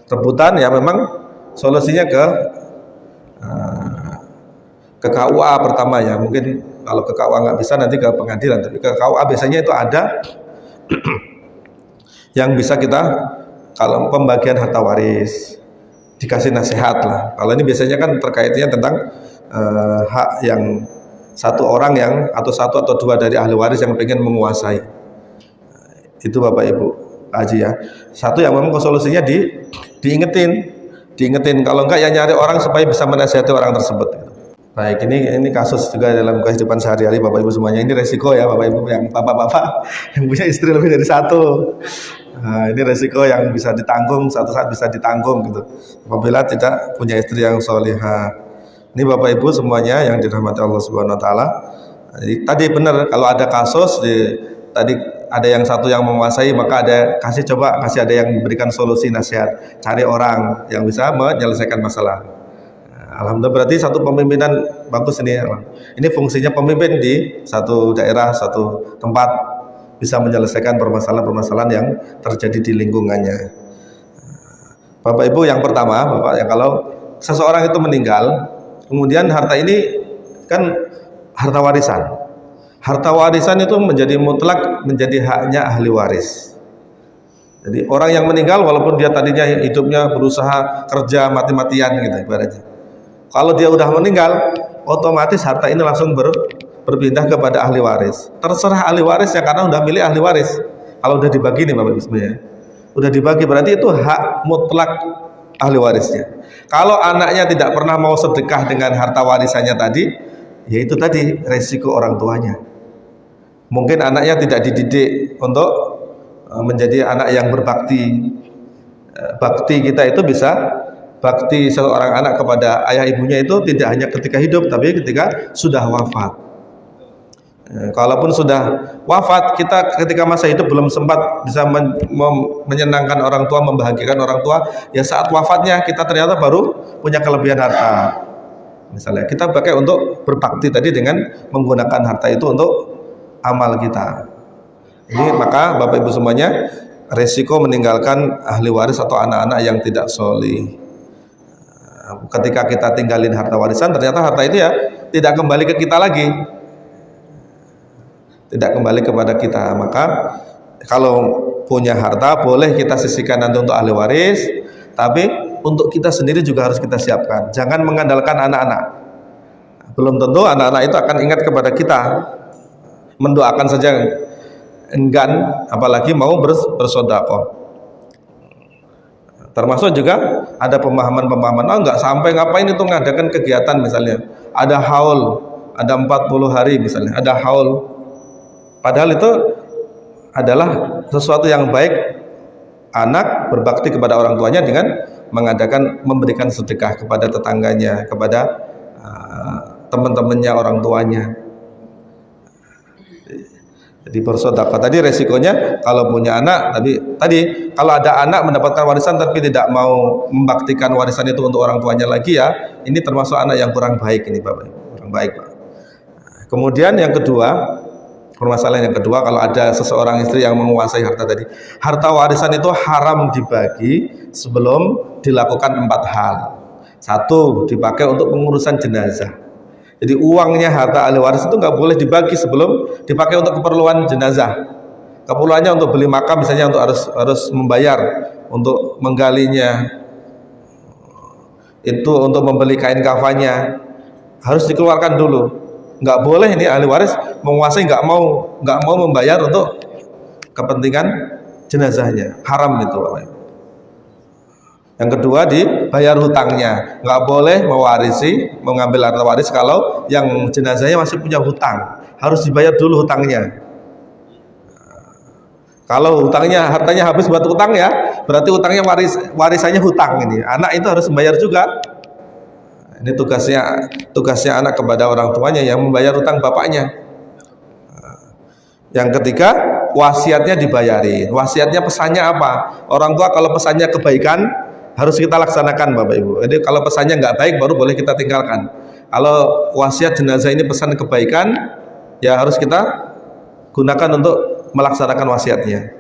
rebutan ya, memang solusinya ke KUA pertama ya. Mungkin kalau ke KUA nggak bisa, nanti ke pengadilan. Tapi ke KUA biasanya itu ada yang bisa kita, kalau pembagian harta waris dikasih nasihat lah. Kalau ini biasanya kan terkaitnya tentang hak yang satu orang yang atau satu atau dua dari ahli waris yang pengen menguasai. Itu Bapak Ibu Haji ya. Satu yang memang solusinya diingetin. Kalau enggak ya nyari orang supaya bisa menasihati orang tersebut. Baik, ini kasus juga dalam kehidupan sehari-hari Bapak Ibu semuanya. Ini resiko ya Bapak Ibu yang bapak-bapak yang punya istri lebih dari satu. Nah, ini resiko yang bisa ditanggung, satu saat bisa ditanggung gitu. Apabila tidak punya istri yang solihah. Ini Bapak Ibu semuanya yang dirahmati Allah Subhanahu Wa Taala. Tadi benar kalau ada kasus tadi ada yang satu yang menguasai, maka kasih ada yang memberikan solusi nasihat, cari orang yang bisa menyelesaikan masalah. Alhamdulillah, berarti satu pemimpinan bagus ini. Ini fungsinya pemimpin di satu daerah, satu tempat bisa menyelesaikan permasalahan-permasalahan yang terjadi di lingkungannya. Bapak Ibu, yang pertama, Bapak, ya kalau seseorang itu meninggal, kemudian harta ini kan harta warisan. Harta warisan itu menjadi mutlak, menjadi haknya ahli waris. Jadi orang yang meninggal walaupun dia tadinya hidupnya berusaha kerja mati-matian gitu ibaratnya. Kalau dia udah meninggal, otomatis harta ini langsung berpindah kepada ahli waris. Terserah ahli waris ya, karena udah milik ahli waris. Kalau udah dibagi nih Bapak Ibu semuanya, udah dibagi berarti itu hak mutlak ahli warisnya. Kalau anaknya tidak pernah mau sedekah dengan harta warisannya tadi, yaitu tadi resiko orang tuanya. Mungkin anaknya tidak dididik untuk menjadi anak yang berbakti. Bakti kita itu bisa, bakti seorang anak kepada ayah ibunya itu tidak hanya ketika hidup, tapi ketika sudah wafat. Kalaupun sudah wafat, kita ketika masa hidup belum sempat bisa menyenangkan orang tua, membahagiakan orang tua, ya saat wafatnya kita ternyata baru punya kelebihan harta. Misalnya kita pakai untuk berbakti tadi dengan menggunakan harta itu untuk amal kita. Ini maka Bapak Ibu semuanya, resiko meninggalkan ahli waris atau anak-anak yang tidak solih. Ketika kita tinggalin harta warisan, ternyata harta itu ya tidak kembali ke kita lagi, tidak kembali kepada kita. Maka kalau punya harta boleh kita sisihkan nanti untuk ahli waris, tapi untuk kita sendiri juga harus kita siapkan. Jangan mengandalkan anak-anak. Belum tentu anak-anak itu akan ingat kepada kita, mendoakan saja enggan, apalagi mau bersedekah. Termasuk juga ada pemahaman-pemahaman, nggak sampai ngapain itu ngadakan kegiatan, misalnya ada haul, ada 40 hari misalnya, ada haul. Padahal itu adalah sesuatu yang baik, anak berbakti kepada orang tuanya dengan memberikan sedekah kepada tetangganya, kepada teman-temannya orang tuanya. Jadi bersedekah tadi resikonya kalau punya anak, tapi tadi kalau ada anak mendapatkan warisan tapi tidak mau membaktikan warisan itu untuk orang tuanya lagi, ya ini termasuk anak yang kurang baik ini Bapak, kurang baik Pak. Kemudian yang kedua, permasalahan yang kedua, kalau ada seseorang istri yang menguasai harta tadi, harta warisan itu haram dibagi sebelum dilakukan 4 hal. 1, dipakai untuk pengurusan jenazah. Jadi uangnya harta ahli waris itu nggak boleh dibagi sebelum dipakai untuk keperluan jenazah. Keperluannya untuk beli makam misalnya, untuk harus membayar untuk menggalinya, itu untuk membeli kain kafannya, harus dikeluarkan dulu. Nggak boleh ini ahli waris menguasai nggak mau membayar untuk kepentingan jenazahnya, haram itu Bapak. Yang kedua, dibayar hutangnya. Nggak boleh mengambil harta waris kalau yang jenazahnya masih punya hutang, harus dibayar dulu hutangnya. Kalau hartanya habis buat hutang, ya berarti hutangnya warisannya hutang ini. Anak itu harus membayar juga. Ini tugasnya anak kepada orang tuanya yang membayar hutang bapaknya. Yang ketiga, wasiatnya dibayarin. Wasiatnya pesannya apa? Orang tua kalau pesannya kebaikan harus kita laksanakan Bapak Ibu. Jadi kalau pesannya nggak baik baru boleh kita tinggalkan. Kalau wasiat jenazah ini pesan kebaikan, ya harus kita gunakan untuk melaksanakan wasiatnya.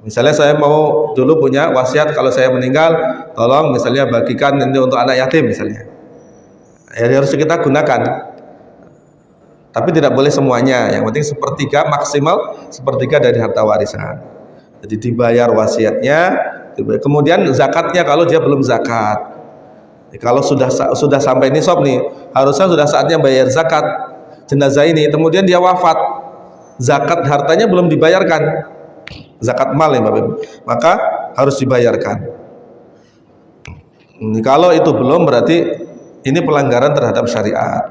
Misalnya saya mau dulu punya wasiat, kalau saya meninggal tolong misalnya bagikan ini untuk anak yatim misalnya, ya harus kita gunakan. Tapi tidak boleh semuanya, yang penting maksimal sepertiga dari harta warisan. Jadi dibayar wasiatnya, kemudian zakatnya kalau dia belum zakat. Kalau sudah sampai nisab nih, harusnya sudah saatnya bayar zakat jenazah ini, kemudian dia wafat, zakat hartanya belum dibayarkan, zakat mal ya Bapak Ibu, maka harus dibayarkan. Kalau itu belum, berarti ini pelanggaran terhadap syariat.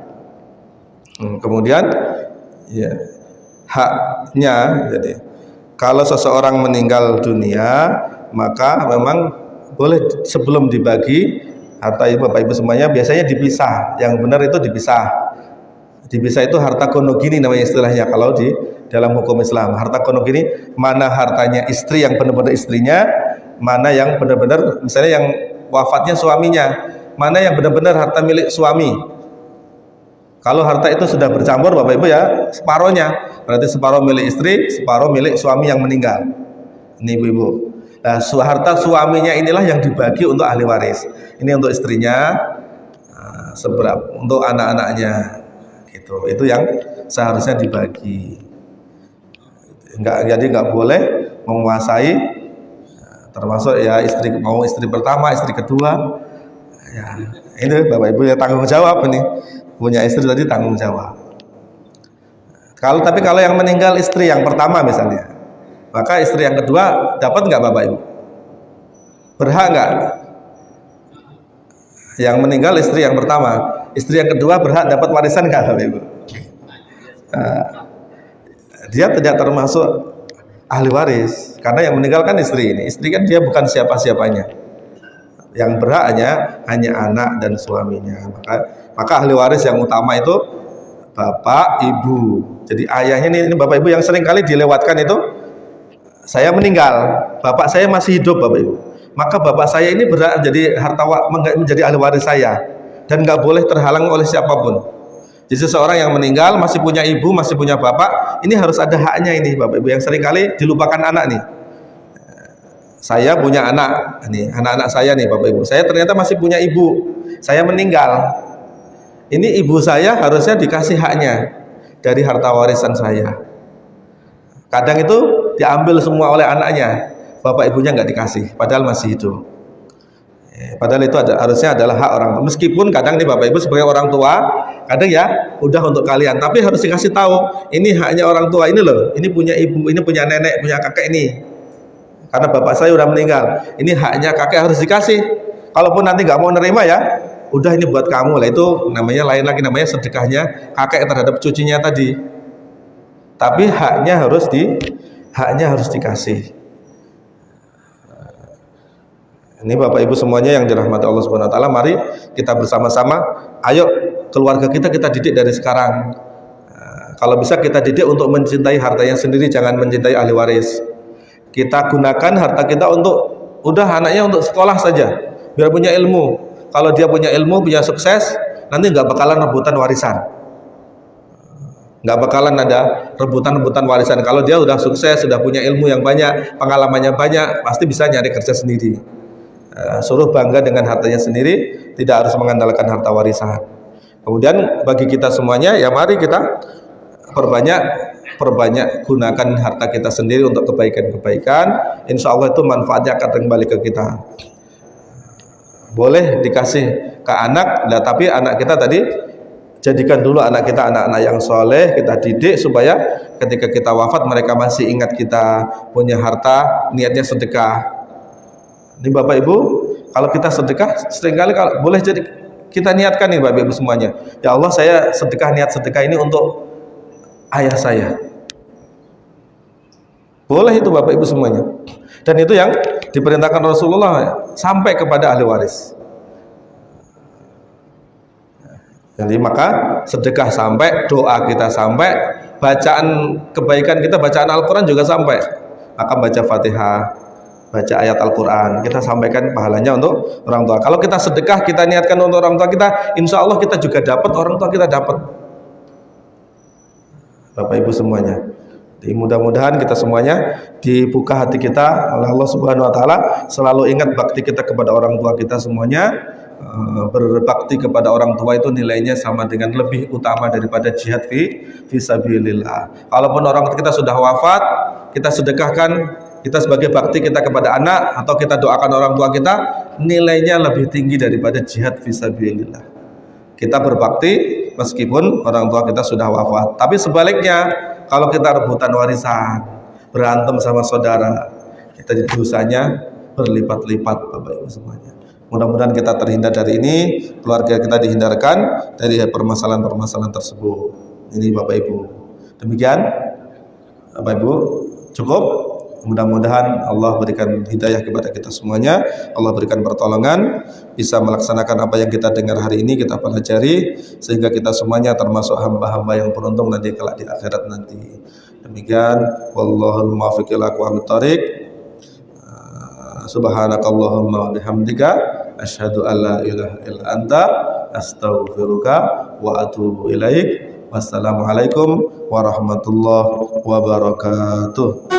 Kemudian ya, haknya, jadi kalau seseorang meninggal dunia, maka memang boleh sebelum dibagi harta ibu Bapak Ibu semuanya, biasanya dipisah. Yang benar itu dipisah. Dipisah itu harta konogini namanya istilahnya kalau di dalam hukum Islam. Harta konogini, mana hartanya istri yang benar-benar istrinya, mana yang benar-benar misalnya yang wafatnya suaminya, mana yang benar-benar harta milik suami. Kalau harta itu sudah bercampur Bapak Ibu ya, separohnya berarti separuh milik istri, separuh milik suami yang meninggal. Ini Ibu-ibu. Nah, harta suaminya inilah yang dibagi untuk ahli waris. Ini untuk istrinya, seberapa untuk anak-anaknya. Gitu. Itu yang seharusnya dibagi. Jadi nggak boleh menguasai, termasuk ya mau istri pertama, istri kedua. Ya, ini Bapak Ibu ya tanggung jawab ini. Punya istri tadi tanggung jawab. Tapi kalau yang meninggal istri yang pertama misalnya, maka istri yang kedua dapat nggak Bapak Ibu? Berhak nggak? Yang meninggal istri yang pertama, istri yang kedua berhak dapat warisan nggak Bapak Ibu? Nah, dia tidak termasuk ahli waris karena yang meninggal kan istri ini. Istri kan dia bukan siapa-siapanya. Yang berhak hanya anak dan suaminya. Maka ahli waris yang utama itu bapak, ibu. Jadi ayahnya ini Bapak Ibu yang sering kali dilewatkan itu, saya meninggal, bapak saya masih hidup Bapak Ibu. Maka bapak saya ini berhak menjadi ahli waris saya dan nggak boleh terhalang oleh siapapun. Jadi seseorang yang meninggal masih punya ibu, masih punya bapak, ini harus ada haknya ini Bapak Ibu yang sering kali dilupakan anak nih. Saya punya anak, nih anak-anak saya nih Bapak Ibu. Saya ternyata masih punya ibu. Saya meninggal. Ini ibu saya harusnya dikasih haknya dari harta warisan saya. Kadang itu diambil semua oleh anaknya, bapak ibunya nggak dikasih, padahal masih hidup. Padahal itu harusnya adalah hak orang tua. Meskipun kadang nih Bapak Ibu sebagai orang tua, kadang ya udah untuk kalian, tapi harus dikasih tahu, ini haknya orang tua ini loh. Ini punya ibu, ini punya nenek, punya kakek ini. Karena bapak saya udah meninggal, ini haknya kakek harus dikasih. Kalaupun nanti nggak mau nerima ya, udah ini buat kamu lah, itu namanya lain lagi, namanya sedekahnya kakek terhadap cucunya tadi. Tapi haknya harus dikasih. Ini Bapak Ibu semuanya yang dirahmati Allah Subhanahu wa taala, mari kita bersama-sama, ayo keluarga kita didik dari sekarang. Kalau bisa kita didik untuk mencintai hartanya sendiri, jangan mencintai ahli waris. Kita gunakan harta kita untuk anaknya untuk sekolah saja, biar punya ilmu. Kalau dia punya ilmu, punya sukses, nanti nggak bakalan rebutan warisan. Nggak bakalan ada rebutan warisan. Kalau dia udah sukses, sudah punya ilmu yang banyak, pengalamannya banyak, pasti bisa nyari kerja sendiri. Suruh bangga dengan hartanya sendiri, tidak harus mengandalkan harta warisan. Kemudian bagi kita semuanya, ya mari kita perbanyak gunakan harta kita sendiri untuk kebaikan-kebaikan. Insya Allah itu manfaatnya akan kembali ke kita. Boleh dikasih ke anak, tapi anak kita tadi jadikan dulu anak kita anak-anak yang soleh, kita didik supaya ketika kita wafat mereka masih ingat kita punya harta, niatnya sedekah. Ini Bapak Ibu, kalau kita sedekah seringkali kalau boleh jadi kita niatkan nih Bapak Ibu semuanya, ya Allah saya niat sedekah ini untuk ayah saya. Boleh itu Bapak Ibu semuanya. Dan itu yang diperintahkan Rasulullah sampai kepada ahli waris. Jadi maka sedekah sampai, doa kita sampai, bacaan kebaikan kita, bacaan Al-Quran juga sampai. Maka baca Fatihah, baca ayat Al-Quran, kita sampaikan pahalanya untuk orang tua. Kalau kita sedekah, kita niatkan untuk orang tua kita, insya Allah kita juga dapat, orang tua kita dapat. Bapak Ibu semuanya, mudah-mudahan kita semuanya dibuka hati kita oleh Allah Subhanahu wa taala, selalu ingat bakti kita kepada orang tua kita semuanya. Berbakti kepada orang tua itu nilainya sama dengan lebih utama daripada jihad fi sabilillah. Kalaupun orang kita sudah wafat, kita sedekahkan kita sebagai bakti kita kepada anak atau kita doakan orang tua kita, nilainya lebih tinggi daripada jihad fisabilillah. Kita berbakti meskipun orang tua kita sudah wafat. Tapi sebaliknya, kalau kita rebutan warisan, berantem sama saudara, kita dosanya berlipat-lipat Bapak Ibu semuanya. Mudah-mudahan kita terhindar dari ini, keluarga kita dihindarkan dari permasalahan-permasalahan tersebut. Ini Bapak Ibu. Demikian Bapak Ibu, cukup. Mudah-mudahan Allah berikan hidayah kepada kita semuanya, Allah berikan pertolongan, bisa melaksanakan apa yang kita dengar hari ini, kita pelajari, sehingga kita semuanya termasuk hamba-hamba yang beruntung nanti kelak di akhirat nanti. Demikian, wallahul muwaffiq ila aqwamit thoriq. Subhanakallahumma wa bihamdika asyhadu an la ilaha illa anta astaghfiruka wa atubu ilaik. Wassalamualaikum warahmatullahi wabarakatuh.